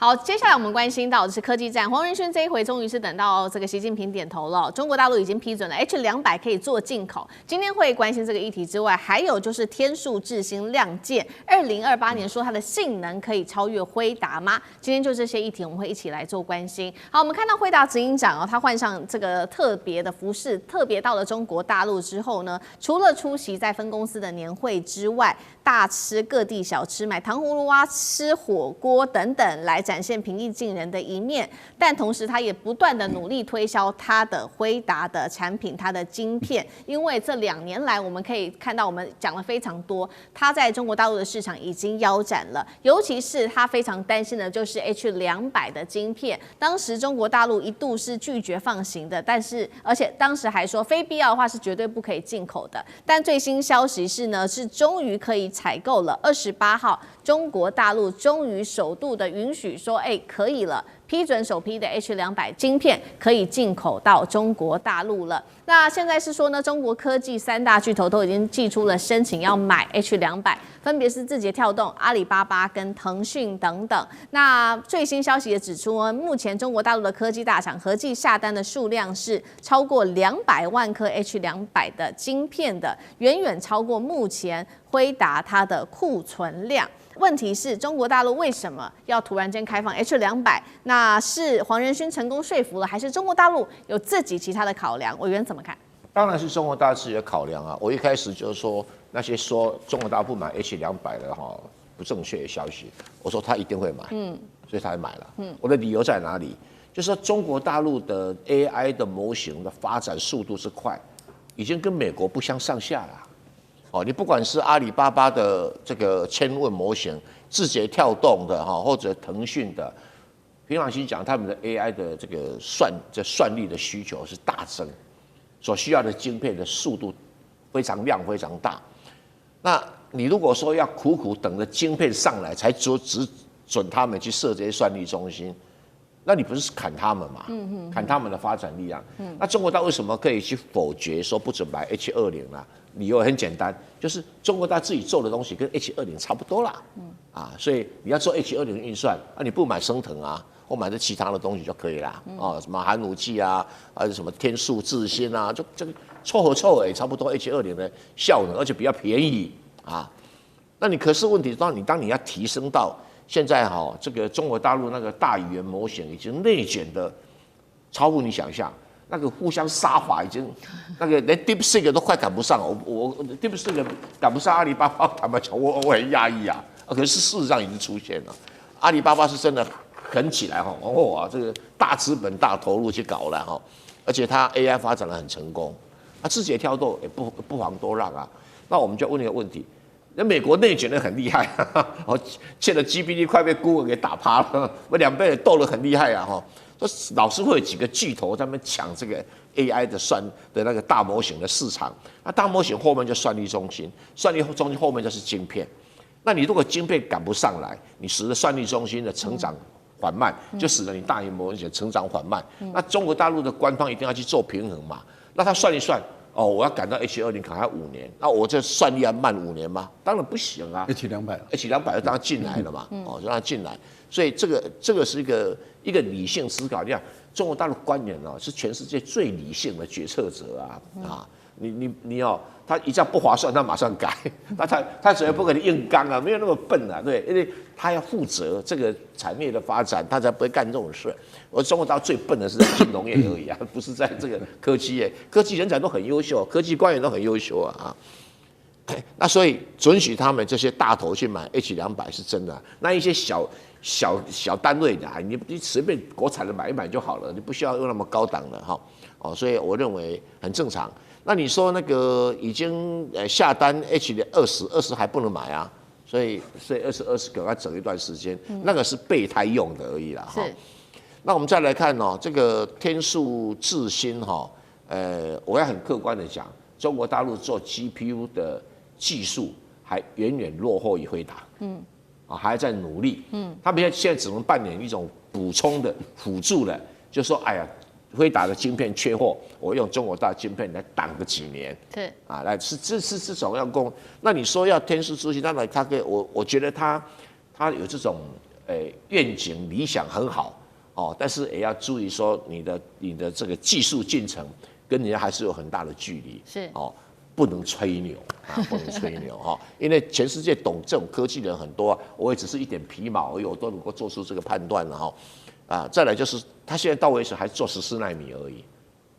好，接下來我們關心到的是科技戰。黃仁勳這一回終於是等到這個習近平點頭了，中國大陸已經批准了 H200可以做進口。今天會關心這個議題之外，還有就是天數智星亮劍，2028年說它的性能可以超越輝達嗎？今天就這些議題，我們會一起來做關心。好，我們看到輝達執行長他換上這個特別的服飾，特別到了中國大陸之後呢，除了出席在分公司的年會之外，大吃各地小吃，買糖葫蘆娃、吃火鍋等等，來展現平易近人的一面。但同時，他也不斷的努力推銷他的輝達的產品，他的晶片。因為這2年來，我們可以看到，我們講了非常多，他在中國大陸的市場已經腰斬了。尤其是他非常擔心的就是 H200的晶片。當時中國大陸一度是拒絕放行的，而且當時還說非必要的話是絕對不可以進口的。但最新消息是呢，是終於可以採購了。28號，中國大陸終於首度的允許說，可以了，批准首批的 H200晶片可以進口到中國大陸了。那現在是說呢，中國科技3大巨頭都已經寄出了申請要買 H200，分別是字節跳動、阿里巴巴跟騰訊等等。那最新消息也指出呢，目前中國大陸的科技大廠合計下單的數量是超過200萬顆 H200的晶片的，遠遠超過目前輝達它的庫存量。問題是中國大陸為什麼要突然間開放 H200？那是黃仁勳成功說服了，還是中國大陸有自己其他的考量？委員怎麼看？當然是中國大陸自己的考量啊！我一開始就是說那些說中國大陸不買 H200的不正確的消息，我說他一定會買，所以他也買了。我的理由在哪裡？就是說中國大陸的 AI 的模型的發展速度之快，已經跟美國不相上下了。你不管是阿里巴巴的這個千問模型，字節跳動的或者騰訊的，平常心講，他們的 AI 的這個算力的需求是大增，所需要的晶片的速度量非常大。那你如果說要苦苦等着晶片上來才只准他們去設這些算力中心，那你不是砍他們嘛？砍他們的發展力量。那中國大陸為什麼可以去否決說不准買 H20呢？理由很簡單，就是中國大陸自己做的東西跟 H20差不多啦。所以你要做 H20運算，你不買升騰啊，或買這其他的東西就可以啦。什麼寒武紀啊，還有什麼天數智星啊，就這個湊合差不多 H20的效能，而且比較便宜啊。那你可是問題，當你要提升到現在這個中國大陸那個大語言模型已經內卷的超乎你想象。那個互相殺法已經，那個連 DeepSeek 都快趕不上，我 DeepSeek 趕不上阿里巴巴，坦白講，我很訝異啊。可是事實上已經出現了，阿里巴巴是真的狠起來這個大資本大投入去搞了而且它 AI 發展得很成功，字節跳動也不遑多讓啊。那我們就問一個問題，那美國內卷得很厲害現在 GPT 快被 Google 給打趴了，兩邊也鬥得很厲害啊老是會有幾個巨頭在那邊搶這個 AI 的那個大模型的市場，那大模型後面就算力中心，算力中心後面就是晶片。那你如果晶片趕不上來，你使得算力中心的成長緩慢，就使得你大型模型成長緩慢。那中國大陸的官方一定要去做平衡嘛？那他算一算，我要趕到 H20，趕它5年，那我這算力要慢5年嗎？當然不行啊。H200 就當然進來了嘛，就讓它進來。所以这個是一個理性思考。你看中國大陸官員是全世界最理性的決策者啊你他一叫不划算，他馬上改。那他只要不跟你硬剛啊，沒有那麼笨啊，對，因為他要負責這個產業的發展，他才不會幹這種事。我中國大陸最笨的是在金融業而已啊，不是在這個科技業。科技人才都很優秀，科技官員都很優秀啊。那所以准許他們這些大頭去買 H200是真的，那一些小單位的你隨便國產的買一買就好了，你不需要用那麼高檔的所以我認為很正常。那你說那個已經下單 H20還不能買啊，所以20給他整一段時間，那個是備胎用的而已啦。那我們再來看這個天數智星我要很客觀的講，中國大陸做 GPU 的技術還遠遠落後於輝達，還在努力，他們現在只能扮演一種補充的、輔助的，就是說，哎呀，輝達的晶片缺貨，我用中國大陸晶片來擋個幾年，來是這種要供。那你說要天數智星，當然他我覺得他有這種願景理想很好哦，但是也要注意說你的這個技術進程跟人家還是有很大的距離，是哦，不能吹牛啊，不能吹牛哈，因為全世界懂這種科技的人很多，我也只是一點皮毛而已，我都能夠做出這個判斷了哈。啊，再來就是他現在到為止還做14奈米而已，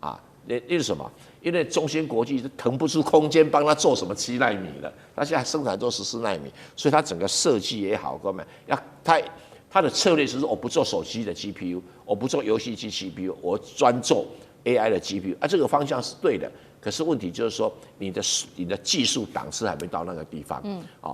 啊，因為什麼？因為中芯國際騰不出空間幫他做什麼7奈米了，他現在生產做14奈米，所以他整個設計也好，各位要他的策略是說，我不做手機的 GPU， 我不做遊戲機 GPU， 我專做 AI 的 GPU， 啊，這個方向是對的。可是問題就是說，你的技術檔次還沒到那個地方，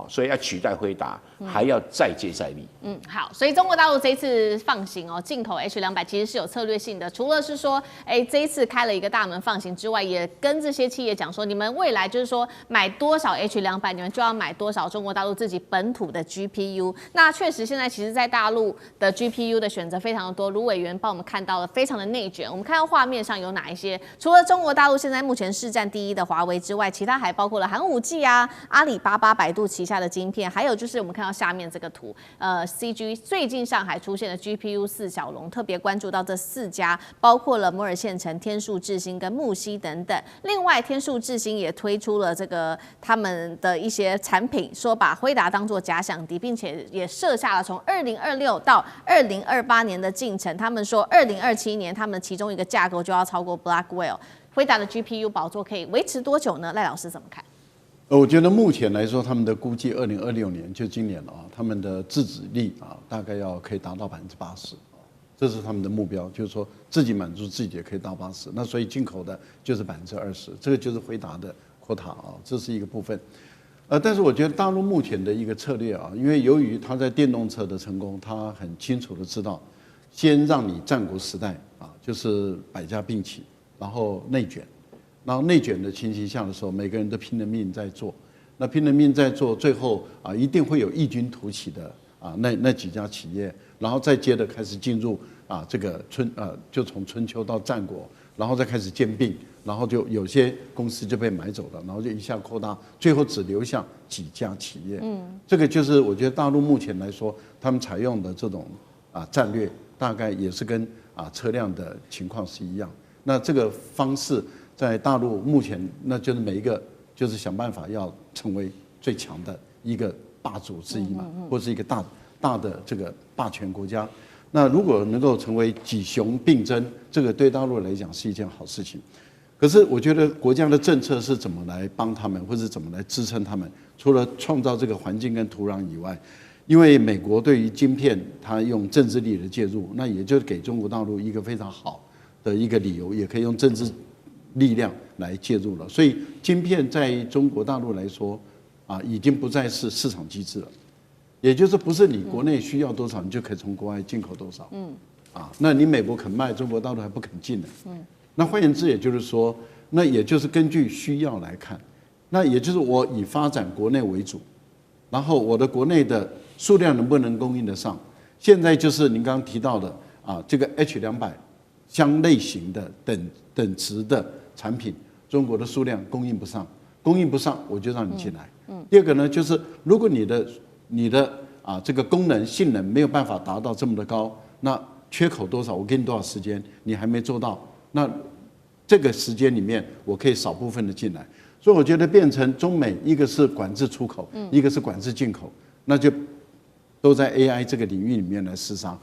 所以要取代輝達，還要再接再厲。好，所以中國大陸這一次放行進口 H200其實是有策略性的，除了是說，這一次開了一個大門放行之外，也跟這些企業講說，你們未來就是說買多少 H200，你們就要買多少中國大陸自己本土的 GPU。那確實現在其實在大陸的 GPU 的選擇非常的多，盧委員幫我們看到了非常的內卷。我們看到畫面上有哪一些？除了中國大陸現在目前市占第一的華為之外，其他還包括了寒武紀啊、阿里巴巴、百度旗下的晶片，還有就是我們看到下面這個圖，CG 最近上海出現的 GPU 4小龍，特別關注到這4家，包括了摩爾線程、天數智新跟木犀等等。另外，天數智新也推出了这個他們的一些產品，說把輝達當作假想敵，並且也設下了從2026到2028年的進程。他們說2027年他們其中一個架構就要超過 Blackwell。輝達的 GPU 寶座可以維持多久呢？賴老師怎麼看？我覺得目前來說，他們的估計2026年就今年了啊，他們的自制率啊，大概可以達到80%，這是他們的目標，就是說自己滿足自己也可以到80%。那所以進口的就是20%，這個就是輝達的 quota 啊，這是一個部分。但是我覺得大陸目前的一個策略啊，因為由於他在電動車的成功，他很清楚的知道，先讓你戰國時代啊，就是百家並起。然後內卷，然後內卷的情形下的時候，每個人都拼了命在做，那拼了命在做，最後啊一定会有異軍突起的啊那幾家企業，然後再接着開始進入啊這個就從春秋到戰國，然後再開始兼併，然後就有些公司就被買走了，然後就一下擴大，最後只留下幾家企業。這個就是我覺得大陸目前來說，他們採用的這種戰略，大概也是跟車輛的情況是一樣。那這個方式在大陸目前，那就是每一個就是想辦法要成為最強的一個霸主之一嘛，或是一個大的這個霸權國家。那如果能夠成為幾雄並爭，這個對大陸來講是一件好事情。可是我覺得國家的政策是怎麼來幫他們，或者怎麼來支撐他們？除了創造這個環境跟土壤以外，因為美國對於晶片，它用政治力的介入，那也就是給中國大陸一個非常好的一個理由，也可以用政治力量來介入了。所以晶片在中國大陸來說，已經不再是市場機制了，也就是不是你國內需要多少，你就可以從國外進口多少。那你美國肯賣，中國大陸還不肯進呢。那換言之，也就是說，那也就是根據需要來看，那也就是我以發展國內為主，然後我的國內的數量能不能供應得上？現在就是您剛剛提到的這個 H200。相類型的等值的產品，中國的數量供應不上，我就讓你進來。第二個呢，就是如果你的這個功能性能沒有辦法達到這麼的高，那缺口多少，我給你多少時間，你還沒做到，那這個時間裡面我可以少部分的進來。所以我覺得變成中美一個是管制出口，一個是管制進口，那就都在 AI 這個領域裡面來廝殺。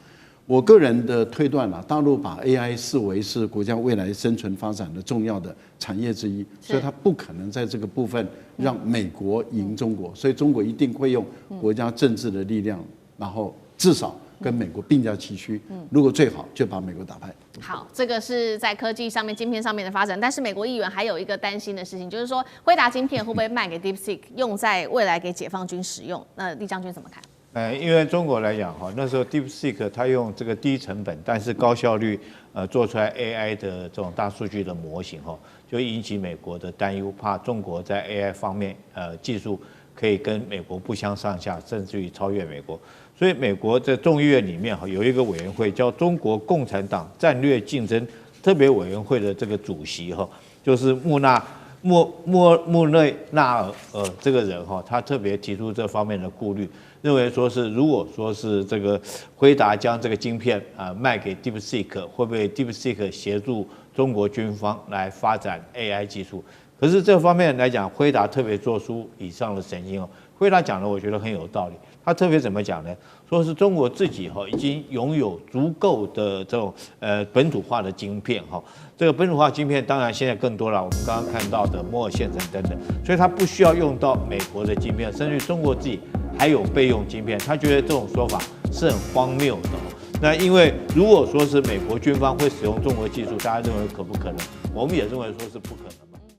我個人的推斷大陸把 AI 視為是國家未來生存發展的重要的產業之一，所以它不可能在這個部分讓美國贏中國，所以中國一定會用國家政治的力量，然後至少跟美國並駕齊驅，如果最好就把美國打敗。好，這個是在科技上面、晶片上面的發展，但是美國議員還有一個擔心的事情，就是說輝達晶片會不會賣給 DeepSeek， 用在未來給解放軍使用？那厲將軍怎麼看？因為中國來講哈，那時候 DeepSeek 它用這個低成本但是高效率做出來 AI 的這種大數據的模型哈，就引起美國的擔憂，怕中國在 AI 方面技術可以跟美國不相上下，甚至於超越美國。所以美國在眾議院裡面哈有一個委員會叫中國共產黨戰略競爭特別委員會的這個主席哈，就是穆莫內納爾這個人哈，他特別提出這方面的顧慮，認為說是如果說是這個輝達將這個晶片賣給 DeepSeek， 會不會 DeepSeek 協助中國軍方來發展 AI 技術？可是這方面來講，輝達特別做出以上的聲音哦。輝達講的我覺得很有道理，他特別怎麼講呢？說是中國自己已經擁有足夠的這種本土化的晶片哈。這個本土化晶片當然现在更多了，我们剛剛看到的摩爾線程等等，所以它不需要用到美國的晶片，甚至中國自己還有備用晶片。他覺得這種說法是很荒謬的。那因為如果說是美國軍方會使用中國技術，大家認為可不可能？我們也認為說是不可能。